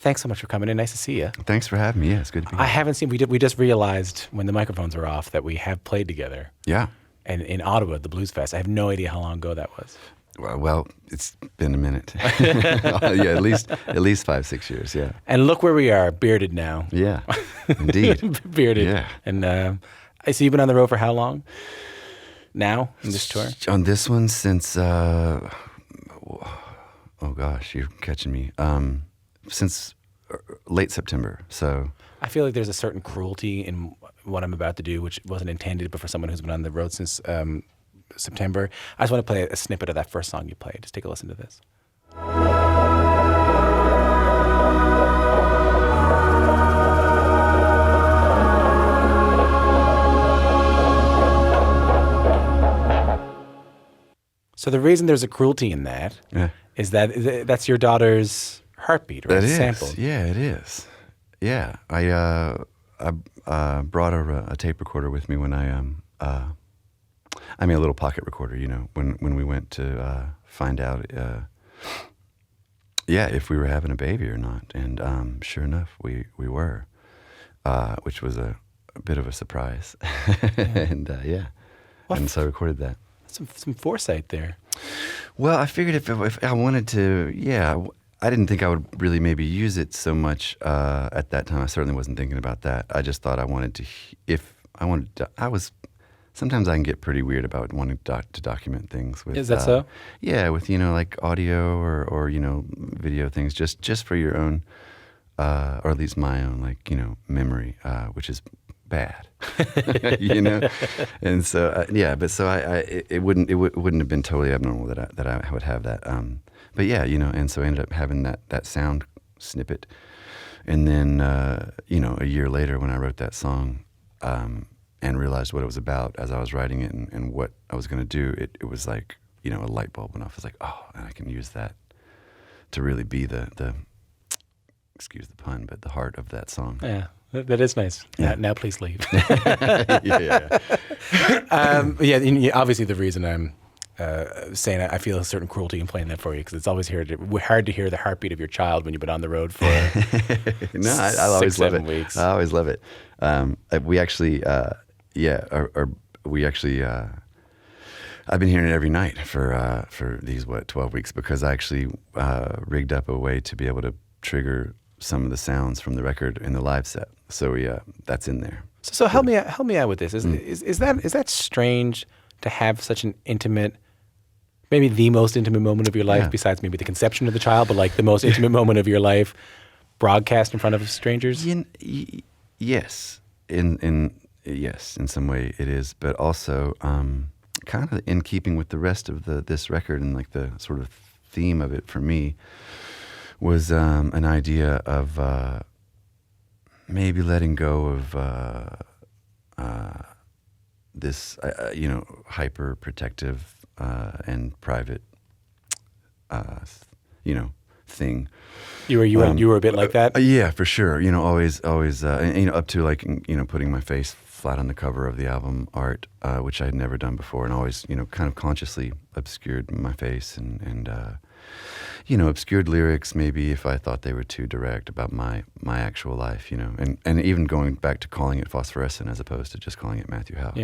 Thanks so much for coming in. Nice to see you. Thanks for having me. Yeah, it's good to be here. I haven't seen. We just realized when the microphones were off that we have played together. Yeah. And in Ottawa, the Blues Fest. I have no idea how long ago that was. Well, it's been a minute. Yeah, at least 5-6 years. Yeah. And look where we are, bearded now. Yeah, indeed. Bearded. Yeah. And I see you've been on the road for how long? Now in this tour? On this one since oh gosh, you're catching me. Since late September. So I feel like there's a certain cruelty in what I'm about to do, which wasn't intended, but for someone who's been on the road since September. I just want to play a snippet of that first song you played. Just take a listen to this. So the reason there's a cruelty in that is that that's your daughter's heartbeat, right? That is. Sampled. Yeah, it is. Yeah, I brought a tape recorder with me when I mean a little pocket recorder, you know, when we went to find out, if we were having a baby or not, and sure enough, we were, which was a bit of a surprise, and and so I recorded that. Some foresight there. Well, I figured if I wanted to, I didn't think I would really maybe use it so much at that time. I certainly wasn't thinking about that. I just thought I wanted to, sometimes I can get pretty weird about wanting to document things. With, is that so? Yeah, with, like audio or video things, just for your own, or at least my own, memory, which is bad, and so it wouldn't have been totally abnormal that I would have that, but and so I ended up having that sound snippet, and then a year later when I wrote that song, and realized what it was about as I was writing it and what I was going to do, it was like a light bulb went off. I was like, oh, and I can use that to really be the excuse the pun, but the heart of that song. Yeah. That is nice. Yeah. Now please leave. Yeah. Obviously the reason I'm saying I feel a certain cruelty in playing that for you, because it's always hard to hear the heartbeat of your child when you've been on the road for no, I always love it. Weeks. I always love it. We actually, I've been hearing it every night for these 12 weeks, because I actually rigged up a way to be able to trigger some of the sounds from the record in the live set. So that's in there. So help me out with this. Is that strange to have such an intimate, maybe the most intimate moment of your life, besides maybe the conception of the child, but like the most intimate moment of your life, broadcast in front of strangers? Yes, in some way it is, but also kind of in keeping with the rest of this record, and like the sort of theme of it for me was an idea of maybe letting go of this, hyper protective and private, thing. You were a bit like that. Yeah, for sure. Always, and, up to putting my face flat on the cover of the album art, which I had never done before, and always, kind of consciously obscured my face and obscured lyrics maybe if I thought they were too direct about my actual life, and even going back to calling it Phosphorescent as opposed to just calling it Matthew Houck,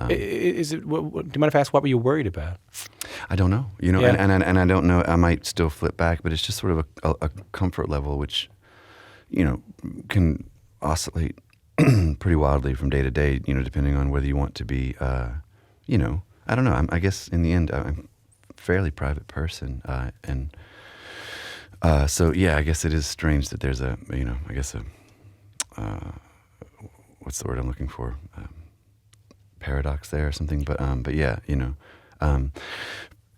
Is it? Do you mind if I ask, what were you worried about? I don't know, and I don't know, I might still flip back, but it's just sort of a comfort level which, can oscillate pretty wildly from day to day, depending on whether you want to be, I don't know, I guess in the end I'm a fairly private person, and so I guess it is strange that there's a, what's the word I'm looking for? Paradox there or something. But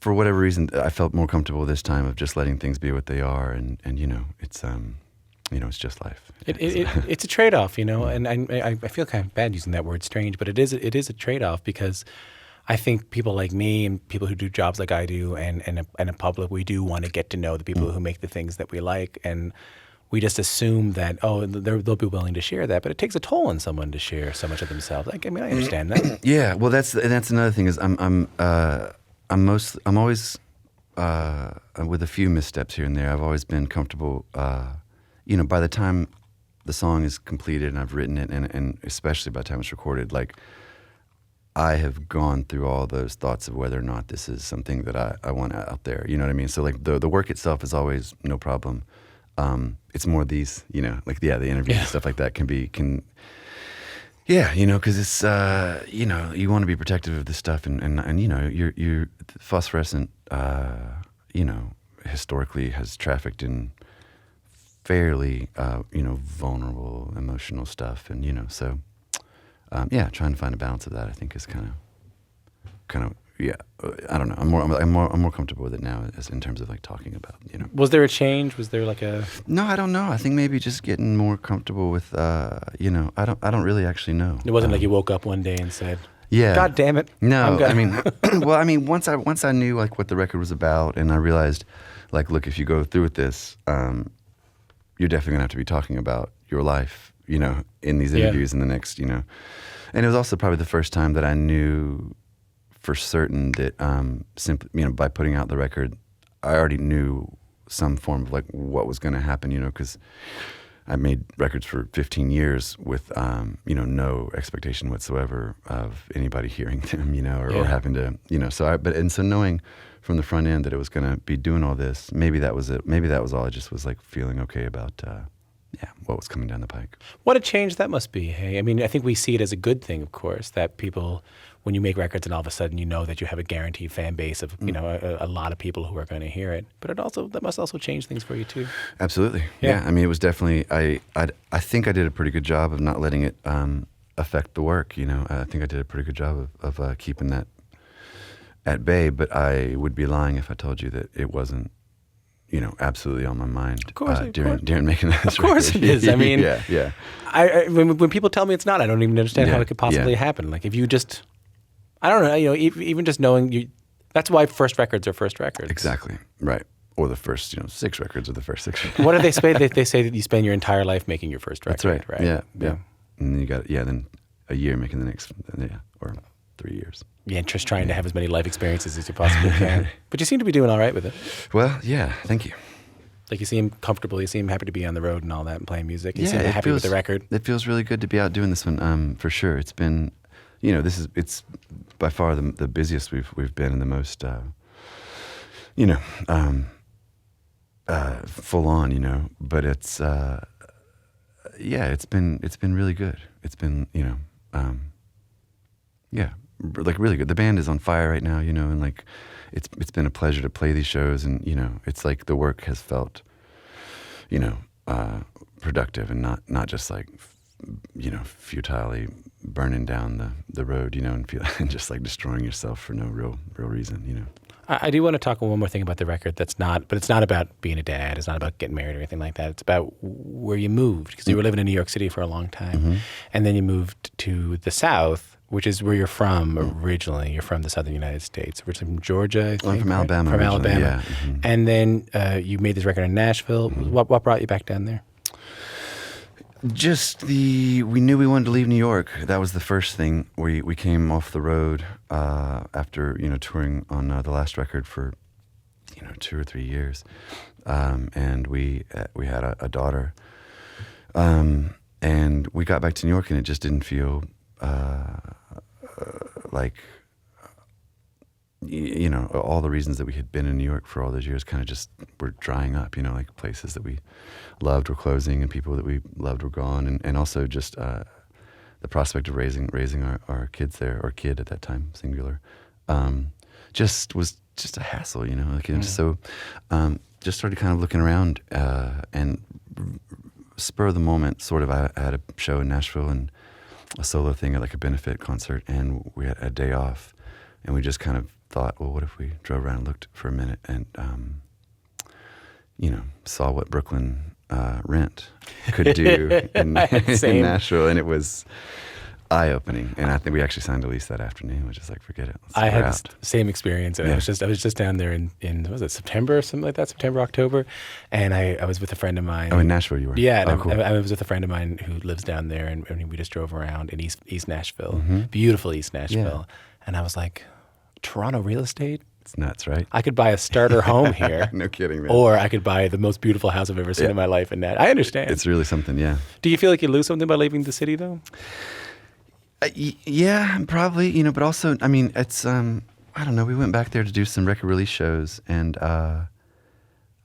for whatever reason, I felt more comfortable this time of just letting things be what they are, and it's it's just life. It's a trade-off, and I feel kind of bad using that word strange, but it is a trade-off, because I think people like me and people who do jobs like I do and in public, we do want to get to know the people who make the things that we like, and we just assume that, they'll be willing to share that, but it takes a toll on someone to share so much of themselves. I understand that. Yeah, well, that's another thing is I'm always with a few missteps here and there. I've always been comfortable by the time the song is completed and I've written it, and especially by the time it's recorded, like I have gone through all those thoughts of whether or not this is something that I want out there. You know what I mean? So like the work itself is always no problem. It's more these, like the interviews and stuff like that because it's you want to be protective of this stuff, and you're Phosphorescent, historically has trafficked in fairly vulnerable emotional stuff, and so trying to find a balance of that, I think, is kind of I don't know. I'm more comfortable with it now, as in terms of like talking about. Was there a change? Was there like a? No, I don't know. I think maybe just getting more comfortable with. I don't really actually know. It wasn't like you woke up one day and said, "Yeah, God damn it." No, I mean, once I knew like what the record was about, and I realized, like, look, if you go through with this, you're definitely gonna have to be talking about your life, in these interviews in the next, And it was also probably the first time that I knew for certain that simply, by putting out the record, I already knew some form of like what was going to happen, because I made records for 15 years with, no expectation whatsoever of anybody hearing them, or having to, so knowing from the front end that it was going to be doing all this, maybe that was it. Maybe that was all. I just was like feeling okay about, what was coming down the pike. What a change that must be. Hey, I mean, I think we see it as a good thing, of course, that people, when you make records and all of a sudden you know that you have a guaranteed fan base of, a lot of people who are going to hear it. But that must also change things for you too. Absolutely. Yeah. I mean, it was definitely, I think I did a pretty good job of not letting it affect the work. I think I did a pretty good job of keeping that at bay. But I would be lying if I told you that it wasn't, absolutely on my mind. Of course, during making this. Of course record. it is. I mean, yeah. When people tell me it's not, I don't even understand how it could possibly happen. Like if you just, I don't know, even just knowing you, that's why first records are first records. Exactly. Right. Or the first, 6 records are the first 6 records. What do they say? They say that you spend your entire life making your first record. That's right. Yeah. And then you got, then a year making the next, or 3 years. Yeah, and just trying to have as many life experiences as you possibly can. But you seem to be doing all right with it. Well, yeah, thank you. Like you seem comfortable, you seem happy to be on the road and all that and playing music. You seem happy with the record. It feels really good to be out doing this one, for sure. It's been, it's by far the busiest we've been and the most, full on, but it's, it's been really good. It's been, like really good. The band is on fire right now, and like it's been a pleasure to play these shows, and it's like the work has felt, productive and not just like futilely burning down the road, and just like destroying yourself for no real reason, I do want to talk one more thing about the record. But it's not about being a dad. It's not about getting married or anything like that. It's about where you moved, because you were living in New York City for a long time, and then you moved to the South, which is where you're from originally. You're from the Southern United States. We're from Georgia, I think. I'm from Alabama. From originally. Alabama, yeah. And then you made this record in Nashville. What brought you back down there? Just we knew we wanted to leave New York. That was the first thing. We came off the road after touring on the last record for 2 or 3 years, and we had a daughter, and we got back to New York, and it just didn't feel like all the reasons that we had been in New York for all those years kind of just were drying up. Like places that we loved were closing, and people that we loved were gone, and also just the prospect of raising our kids there, or kid at that time, singular, just was just a hassle, So just started kind of looking around, and spur of the moment, sort of, I had a show in Nashville and a solo thing at like a benefit concert, and we had a day off, and we just kind of thought, well, what if we drove around and looked for a minute and saw what Brooklyn rent could do in Nashville, and it was eye-opening. And I think we actually signed a lease that afternoon. We're just like, forget it. I had the same experience, and I was just down there in was it September or something like that, September, October, and I was with a friend of mine. Oh, in Nashville you were? Yeah, and cool. I was with a friend of mine who lives down there, and we just drove around in East Nashville, beautiful East Nashville, and I was like, Toronto real estate? It's nuts, right? I could buy a starter home here. No kidding, man. Or I could buy the most beautiful house I've ever seen in my life. And that I understand. It's really something, yeah. Do you feel like you lose something by leaving the city, though? Yeah, probably, but also, I mean, it's, I don't know, we went back there to do some record release shows, and I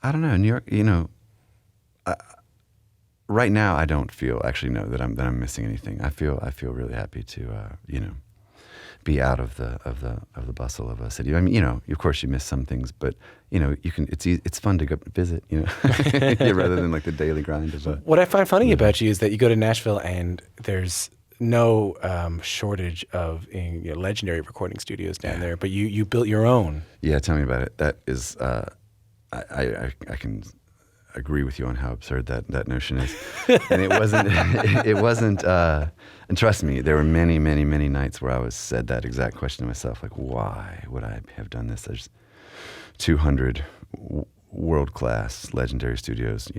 don't know, New York, right now I don't actually know that I'm missing anything. I feel really happy to, be out of the bustle of a city. I mean, of course you miss some things, but it's fun to go visit, rather than like the daily grind of What I find funny about you is that you go to Nashville and there's no shortage of legendary recording studios down there, but you built your own. Yeah, tell me about it. That is, I can agree with you on how absurd that notion is. And it wasn't. And trust me, there were many, many, many nights where I said that exact question to myself, like, why would I have done this? There's 200 world-class legendary studios,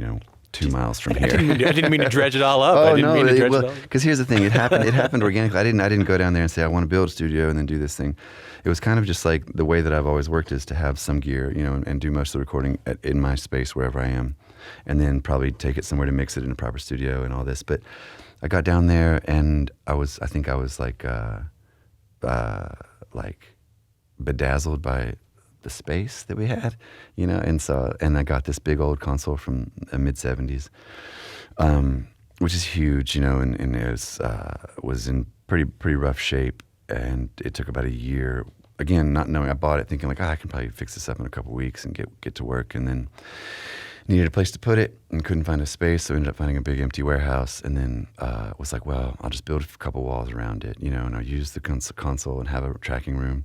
2 miles from here. I didn't mean to dredge it all up. Oh, I didn't mean to dredge it all up. Because here's the thing, it happened organically. I didn't go down there and say I want to build a studio and then do this thing. It was kind of just like the way that I've always worked is to have some gear, and do most of the recording in my space wherever I am, and then probably take it somewhere to mix it in a proper studio and all this. But I got down there and I think I was like bedazzled by the space that we had, and I got this big old console from the mid-'70s, which is huge, and it was in pretty rough shape, and it took about a year. Again, not knowing, I bought it thinking like, I can probably fix this up in a couple of weeks and get to work, and then needed a place to put it and couldn't find a space, so ended up finding a big empty warehouse, and then was like, well, I'll just build a couple walls around it, and I'll use the console and have a tracking room.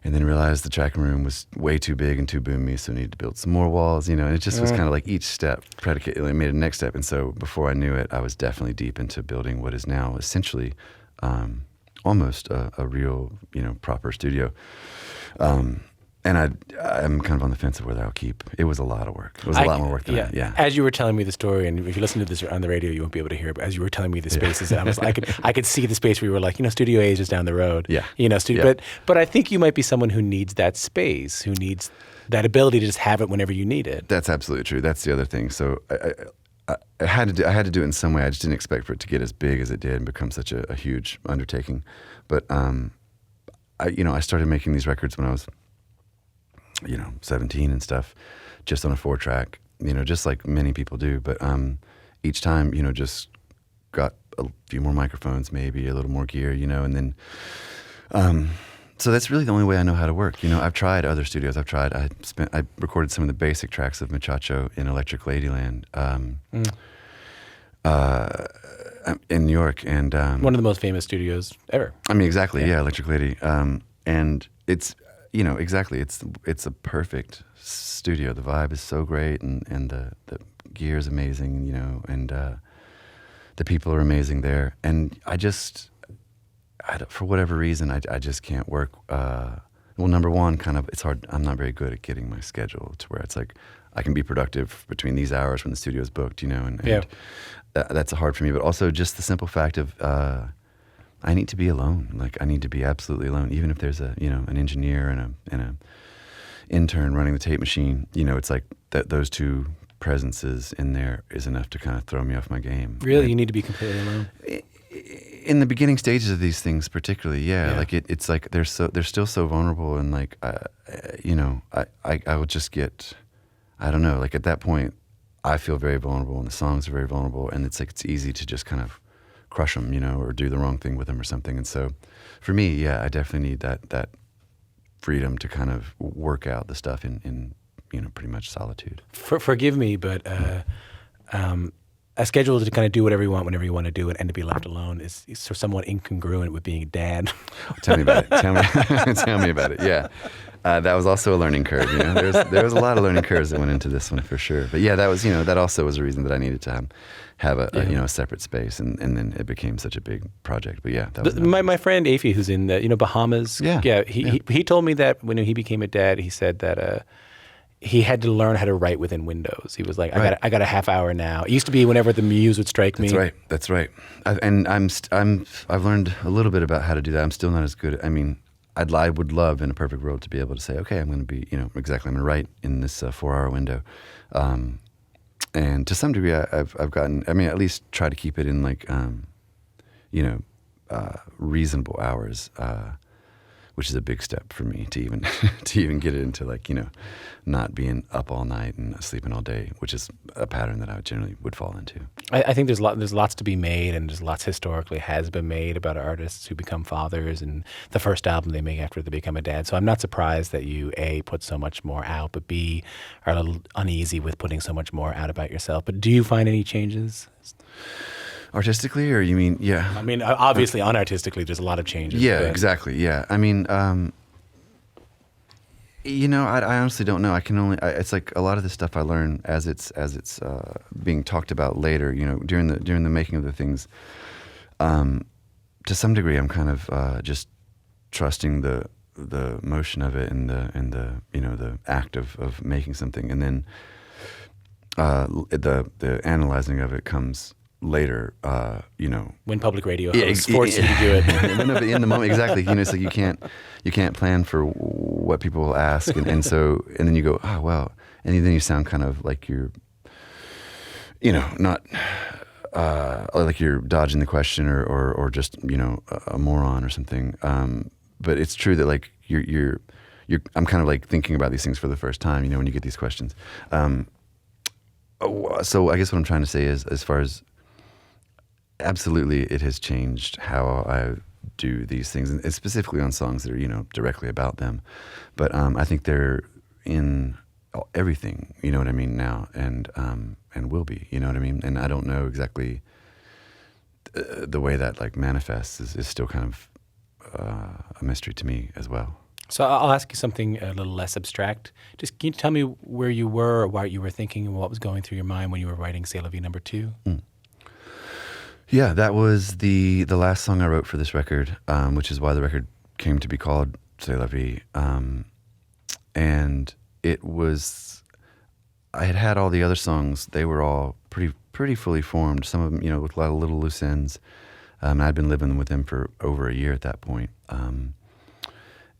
And then realized the tracking room was way too big and too boomy, so I needed to build some more walls, and it just was kind of like each step predicated, it made a next step. And so before I knew it, I was definitely deep into building what is now essentially almost a real, proper studio. And I'm kind of on the fence of whether I'll keep. It was a lot of work. It was a lot more work than I. As you were telling me the story, and if you listen to this on the radio, you won't be able to hear it. But as you were telling me the spaces, I could see the space where you were like, Studio A is just down the road. Yeah. But I think you might be someone who needs that space, who needs that ability to just have it whenever you need it. That's absolutely true. That's the other thing. So I had to do it in some way. I just didn't expect for it to get as big as it did and become such a huge undertaking. But I started making these records when I was 17 and stuff, just on a 4-track, just like many people do. But each time, just got a few more microphones, maybe a little more gear, and then, so that's really the only way I know how to work. I've tried other studios. I recorded some of the basic tracks of Muchacho in Electric Ladyland, in New York. And one of the most famous studios ever. I mean, exactly. Yeah, Electric Lady. And it's, exactly. It's a perfect studio. The vibe is so great, and the gear is amazing, and the people are amazing there. And for whatever reason, I just can't work. Well, number one, it's hard. I'm not very good at getting my schedule to where it's like I can be productive between these hours when the studio is booked, and that's hard for me. But also just the simple fact of I need to be alone. Like I need to be absolutely alone, even if there's an engineer and a intern running the tape machine. It's like those two presences in there is enough to kind of throw me off my game. Really, you need to be completely alone. In the beginning stages of these things, particularly, like it's like they're still so vulnerable, and like I would just get, I don't know, like at that point I feel very vulnerable, and the songs are very vulnerable, and it's like it's easy to just kind of crush them, or do the wrong thing with them or something. And so for me, I definitely need that freedom to kind of work out the stuff in pretty much solitude. Forgive me, but a schedule to kind of do whatever you want whenever you want to do it and to be left alone is somewhat incongruent with being a dad. Tell me about it. Tell me about it. Yeah. That was also a learning curve, There was a lot of learning curves that went into this one for sure. But yeah, that was, that also was a reason that I needed to have a separate space, and then it became such a big project. But yeah, that was my friend Afi, who's in the Bahamas. He told me that when he became a dad, he said that he had to learn how to write within Windows. He was like, I got a half hour now. It used to be whenever the muse would strike me. That's right. I've learned a little bit about how to do that. I'm still not as good. I mean, I would love in a perfect world to be able to say, okay, I'm going to be, I'm going to write in this 4-hour window. And to some degree, I've gotten, at least try to keep it in like, reasonable hours, which is a big step for me to even to even get it into like, not being up all night and sleeping all day, which is a pattern that I generally would fall into. I think there's lots to be made, and there's lots historically has been made about artists who become fathers and the first album they make after they become a dad. So I'm not surprised that you A, put so much more out, but B, are a little uneasy with putting so much more out about yourself. But do you find any changes? Artistically, or you mean, yeah? I mean, obviously, unartistically, there's a lot of changes. Yeah, exactly. Yeah, I mean, I honestly don't know. It's like a lot of the stuff I learn as it's being talked about later. During the making of the things. To some degree, I'm kind of just trusting the motion of it and the act of making something, and then the analyzing of it comes later, when public radio hosts force you to do it. In the moment, exactly. It's like you can't plan for what people will ask, and then you go, oh well, and then you sound kind of like you're, not like you're dodging the question or just a moron or something. But it's true that like you're I'm kind of like thinking about these things for the first time. When you get these questions. So I guess what I'm trying to say is, as far as absolutely, it has changed how I do these things, and specifically on songs that are, directly about them. But I think they're in everything, you know what I mean, now, and will be, you know what I mean? And I don't know exactly the way that like manifests is still kind of a mystery to me as well. So I'll ask you something a little less abstract. Just can you tell me where you were, or what you were thinking, and what was going through your mind when you were writing C'est La Vie No. 2? Yeah, that was the last song I wrote for this record, which is why the record came to be called C'est La Vie. And it was, I had all the other songs. They were all pretty fully formed. Some of them, with a lot of little loose ends. I'd been living with them for over a year at that point.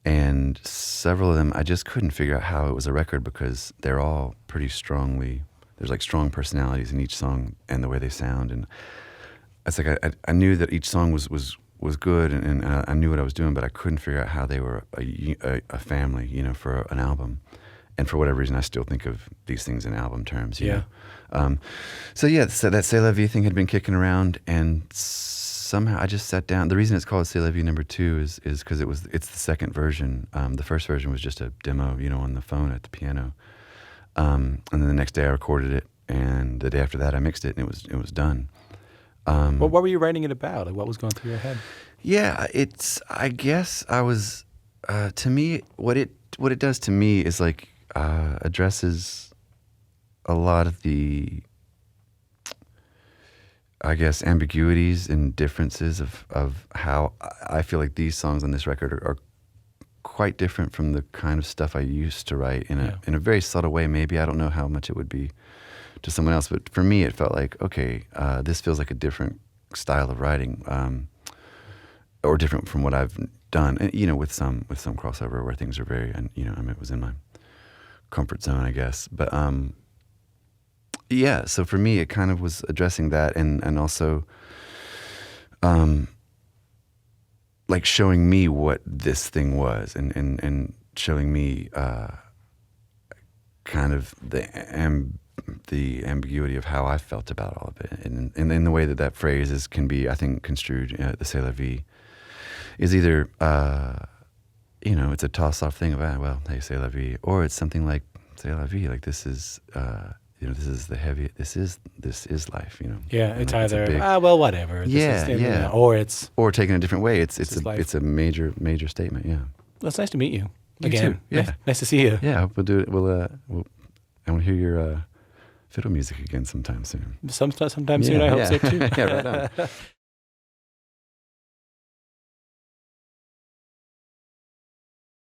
And several of them, I just couldn't figure out how it was a record, because they're all pretty strongly, there's like strong personalities in each song and the way they sound. And it's like I knew that each song was good, and I knew what I was doing, but I couldn't figure out how they were a family, for an album. And for whatever reason, I still think of these things in album terms. You know? So that C'est La Vie thing had been kicking around, and somehow I just sat down. The reason it's called C'est La Vie No. 2 is because it's the second version. The first version was just a demo, on the phone at the piano. And then the next day I recorded it, and the day after that I mixed it, and it was done. What were you writing it about? Like, what was going through your head? Yeah, I guess I was, to me, what it does to me is like addresses a lot of the, I guess, ambiguities and differences of how I feel like these songs on this record are quite different from the kind of stuff I used to write in a very subtle way. Maybe I don't know how much it would be to someone else, but for me it felt like, okay, this feels like a different style of writing, or different from what I've done, and with some crossover where things are very, and it was in my comfort zone, I guess. But so for me it kind of was addressing that, and also like showing me what this thing was, and showing me kind of the ambiguity of how I felt about all of it, and in the way that phrase can be, I think, construed. The C'est La Vie is either it's a toss-off thing of hey, C'est La Vie, or it's something like C'est La Vie, like this is this is the heavy, this is life, Yeah, it's like either whatever. Or taken a different way. It's a major statement. Yeah. Well, it's nice to meet you You again. too. Yeah. Nice to see you. Yeah, I hope we'll do it. I want to hear your fiddle music again sometime soon. Sometime soon, I hope so too. Yeah, right on.